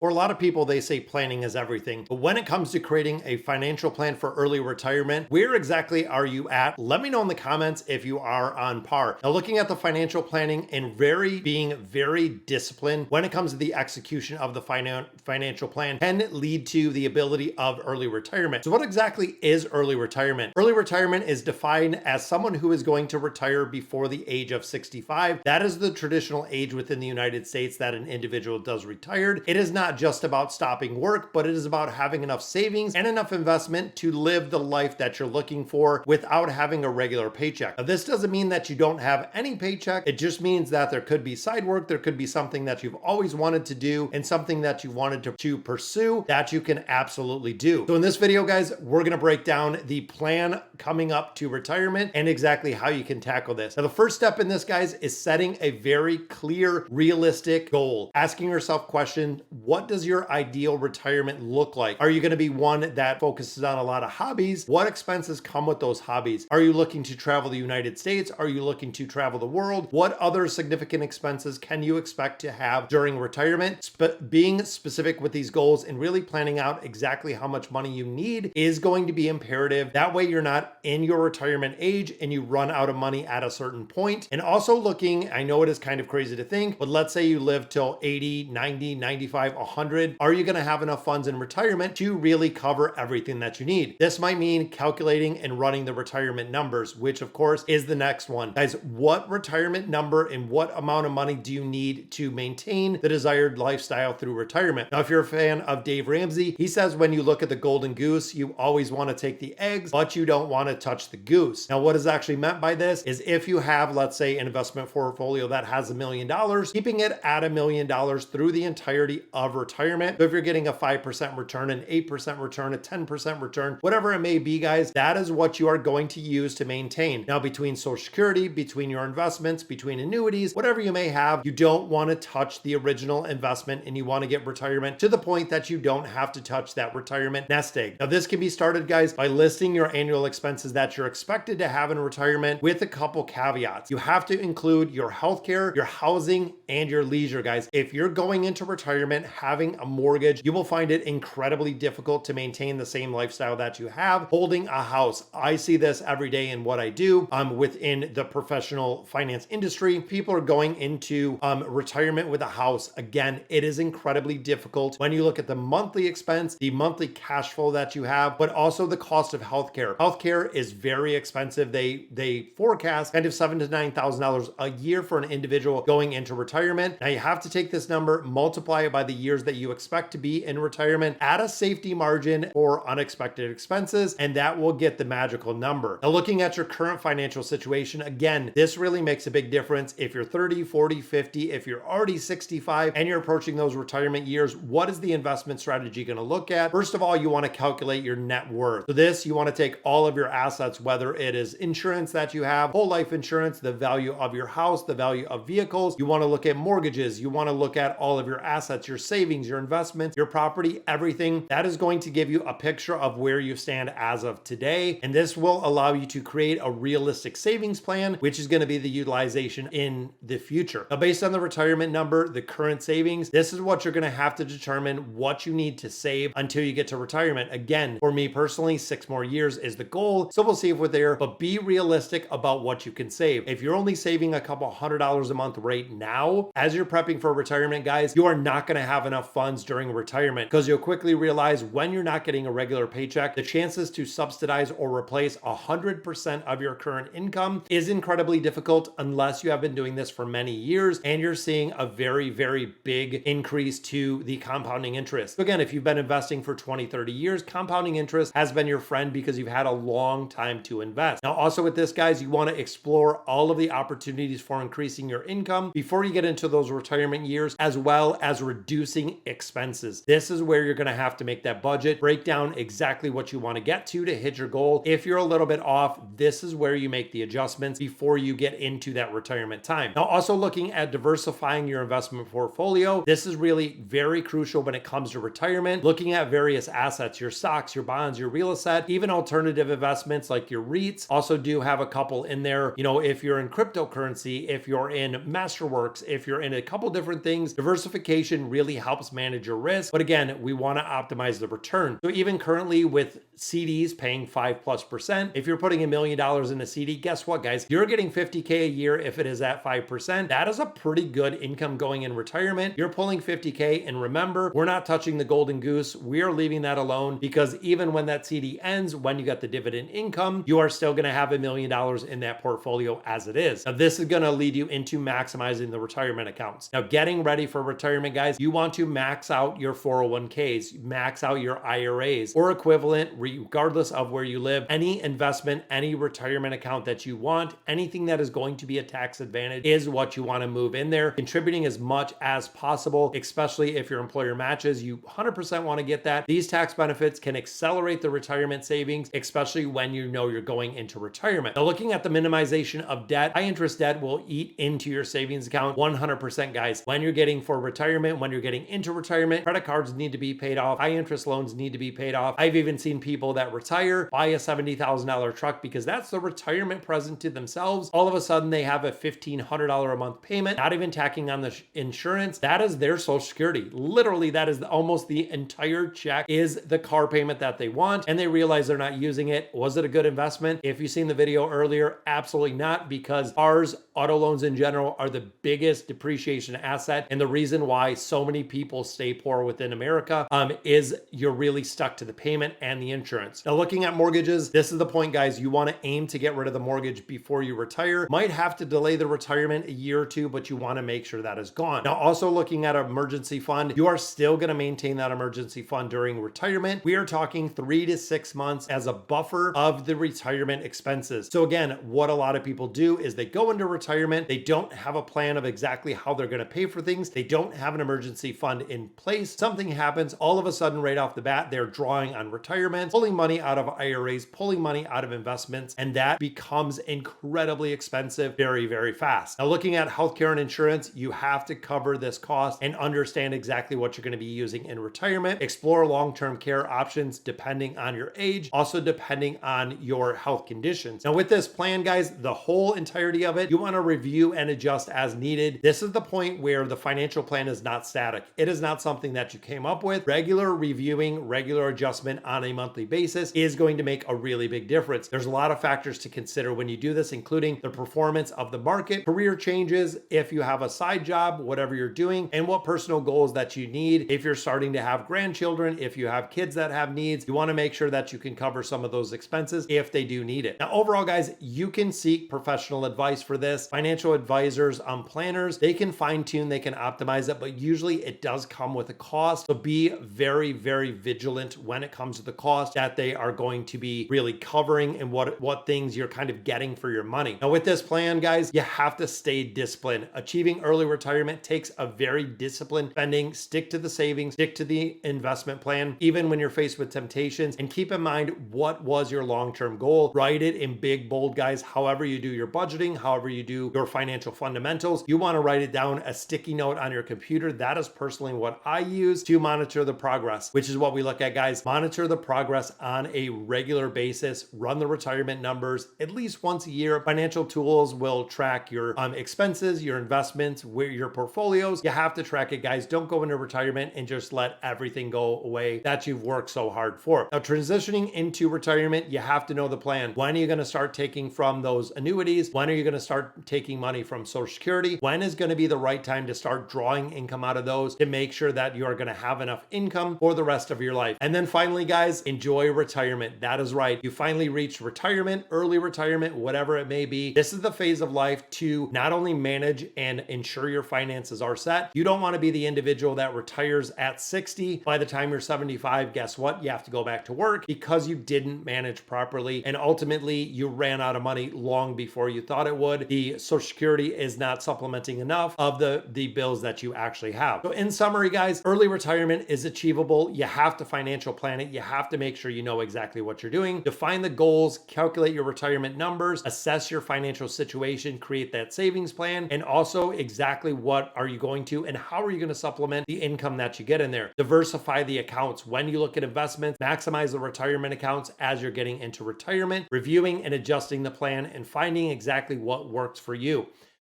For a lot of people, they say planning is everything. But when it comes to creating a financial plan for early retirement, where exactly are you at? Let me know in the comments if you are on par. Now, looking at the financial planning and being very disciplined when it comes to the execution of the financial plan can lead to the ability of early retirement. So what exactly is early retirement? Early retirement is defined as someone who is going to retire before the age of 65. That is the traditional age within the United States that an individual does retired. It is not just about stopping work, but it is about having enough savings and enough investment to live the life that you're looking for without having a regular paycheck. Now, this doesn't mean that you don't have any paycheck. It just means that there could be side work, there could be something that you've always wanted to do and something that you wanted to pursue that you can absolutely do. So in this video, guys, we're going to break down the plan coming up to retirement and exactly how you can tackle this. Now, the first step in this, guys, is setting a very clear, realistic goal. Asking yourself question, what does your ideal retirement look like? Are you going to be one that focuses on a lot of hobbies? What expenses come with those hobbies? Are you looking to travel the United States? Are you looking to travel the world? What other significant expenses can you expect to have during retirement? Being specific with these goals and really planning out exactly how much money you need is going to be imperative. That way you're not in your retirement age and you run out of money at a certain point. And also looking, I know it is kind of crazy to think, but let's say you live till 80, 90, 95, 100. Are you going to have enough funds in retirement to really cover everything that you need? This might mean calculating and running the retirement numbers, which of course is the next one. Guys, what retirement number and what amount of money do you need to maintain the desired lifestyle through retirement? Now, if you're a fan of Dave Ramsey, he says when you look at the golden goose, you always want to take the eggs, but you don't want to touch the goose. Now, what is actually meant by this is if you have, let's say, an investment portfolio that has $1 million, keeping it at $1 million through the entirety of retirement. So if you're getting a 5% return, an 8% return, a 10% return, whatever it may be, guys, that is what you are going to use to maintain. Now, between Social Security, between your investments, between annuities, whatever you may have, you don't want to touch the original investment and you want to get retirement to the point that you don't have to touch that retirement nest egg. Now, this can be started, guys, by listing your annual expenses that you're expected to have in retirement with a couple caveats. You have to include your healthcare, your housing, and your leisure, guys. If you're going into retirement having a mortgage, you will find it incredibly difficult to maintain the same lifestyle that you have holding a house. I see this every day in what I do within the professional finance industry. People are going into retirement with a house. Again, it is incredibly difficult when you look at the monthly expense, the monthly cash flow that you have, but also the cost of healthcare. Healthcare is very expensive. They forecast kind of $7,000 to $9,000 a year for an individual going into retirement. Now you have to take this number, multiply it by the years that you expect to be in retirement, add a safety margin for unexpected expenses, and that will get the magical number. Now, looking at your current financial situation, again, this really makes a big difference. If you're 30, 40, 50, if you're already 65 and you're approaching those retirement years, what is the investment strategy going to look at? First of all, you want to calculate your net worth. So this, you want to take all of your assets, whether it is insurance that you have, whole life insurance, the value of your house, the value of vehicles. You want to look at mortgages. You want to look at all of your assets, your savings, your investments, your property, everything. That is going to give you a picture of where you stand as of today. And this will allow you to create a realistic savings plan, which is going to be the utilization in the future. Now, based on the retirement number, the current savings, this is what you're going to have to determine what you need to save until you get to retirement. Again, for me personally, 6 more years is the goal. So we'll see if we're there, but be realistic about what you can save. If you're only saving a couple $100 a month right now, as you're prepping for retirement, guys, you are not going to have enough funds during retirement because you'll quickly realize when you're not getting a regular paycheck, the chances to subsidize or replace 100% of your current income is incredibly difficult unless you have been doing this for many years and you're seeing a very, very big increase to the compounding interest. So again, if you've been investing for 20, 30 years, compounding interest has been your friend because you've had a long time to invest. Now, also with this, guys, you want to explore all of the opportunities for increasing your income before you get into those retirement years, as well as reducing expenses. This is where you're going to have to make that budget, break down exactly what you want to get to hit your goal. If you're a little bit off, this is where you make the adjustments before you get into that retirement time. Now, also looking at diversifying your investment portfolio. This is really very crucial when it comes to retirement. Looking at various assets, your stocks, your bonds, your real estate, even alternative investments like your REITs. Also do have a couple in there. You know, if you're in cryptocurrency, if you're in Masterworks, if you're in a couple different things, diversification really helps helps manage your risk. But again, we want to optimize the return. So even currently with CDs paying 5+%, if you're putting $1 million in a CD, guess what, guys? You're getting 50K a year if it is at 5%. That is a pretty good income going in retirement. You're pulling 50K, and remember, we're not touching the golden goose. We are leaving that alone, because even when that CD ends, when you get the dividend income, you are still going to have $1 million in that portfolio as it is. Now, this is going to lead you into maximizing the retirement accounts. Now, getting ready for retirement, guys, you want to max out your 401ks, max out your IRAs or equivalent, regardless of where you live. Any investment, any retirement account that you want, anything that is going to be a tax advantage is what you want to move in there, contributing as much as possible, especially if your employer matches. You 100% want to get that. These tax benefits can accelerate the retirement savings, especially when you know you're going into retirement. Now, looking at the minimization of debt, high interest debt will eat into your savings account 100%, guys. When you're getting for retirement, when you're getting into retirement, credit cards need to be paid off, high interest loans need to be paid off. I've even seen people that retire, buy a $70,000 truck because that's the retirement present to themselves. All of a sudden, they have a $1,500 a month payment, not even tacking on the insurance. That is their Social Security. Literally, that is almost the entire check is the car payment that they want, and they realize they're not using it. Was it a good investment? If you've seen the video earlier, absolutely not, because cars, auto loans in general, are the biggest depreciation asset, and the reason why so many people stay poor within America is you're really stuck to the payment and the insurance. Now, looking at mortgages, this is the point, guys. You want to aim to get rid of the mortgage before you retire. Might have to delay the retirement a year or two, but you want to make sure that is gone. Now, also looking at an emergency fund, you are still going to maintain that emergency fund during retirement. We are talking 3 to 6 months as a buffer of the retirement expenses. So again, what a lot of people do is they go into retirement, they don't have a plan of exactly how they're going to pay for things. They don't have an emergency fund in place. Something happens, all of a sudden, right off the bat, they're drawing on retirement, pulling money out of IRAs, pulling money out of investments, and that becomes incredibly expensive very, very fast. Now, looking at healthcare and insurance, you have to cover this cost and understand exactly what you're going to be using in retirement. Explore long-term care options depending on your age, also depending on your health conditions. Now, with this plan, guys, the whole entirety of it, you want to review and adjust as needed. This is the point where the financial plan is not static. It is not something that you came up with. Regular reviewing, regular adjustment on a monthly basis is going to make a really big difference. There's a lot of factors to consider when you do this, including the performance of the market, career changes, if you have a side job, whatever you're doing, and what personal goals that you need. If you're starting to have grandchildren, if you have kids that have needs, you want to make sure that you can cover some of those expenses if they do need it. Now, overall, guys, you can seek professional advice for this. Financial advisors, planners, they can fine tune, they can optimize it, but usually it does come with a cost. So be very, very vigilant when it comes to the cost that they are going to be really covering and what things you're kind of getting for your money. Now, with this plan, guys, you have to stay disciplined. Achieving early retirement takes a very disciplined spending. Stick to the savings, stick to the investment plan, even when you're faced with temptations, and keep in mind what was your long-term goal. Write it in big, bold, guys. However you do your budgeting, however you do your financial fundamentals, you want to write it down, a sticky note on your computer. That is personally what I use to monitor the progress, which is what we look at, guys. Monitor the progress on a regular basis. Run the retirement numbers at least once a year. Financial tools will track your expenses, your investments, where your portfolios. You have to track it, guys. Don't go into retirement and just let everything go away that you've worked so hard for. Now, transitioning into retirement, you have to know the plan. When are you going to start taking from those annuities? When are you going to start taking money from Social Security? When is going to be the right time to start drawing income out of those to make sure that you are going to have enough income for the rest of your life? And then finally, guys, enjoy retirement. That is right. You finally reached retirement, early retirement, whatever it may be. This is the phase of life to not only manage and ensure your finances are set. You don't want to be the individual that retires at 60. By the time you're 75, guess what? You have to go back to work because you didn't manage properly. And ultimately, you ran out of money long before you thought it would. The Social Security is not supplementing enough of the bills that you actually have. So in summary, guys, early retirement is achievable. You have to financial plan it. You have to make sure you know exactly what you're doing. Define the goals, calculate your retirement numbers, assess your financial situation, create that savings plan, and also exactly what are you going to and how are you going to supplement the income that you get in there. Diversify the accounts. When you look at investments, maximize the retirement accounts as you're getting into retirement, reviewing and adjusting the plan and finding exactly what works for you.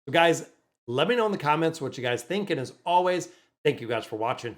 So guys, let me know in the comments what you guys think. And as always, thank you guys for watching.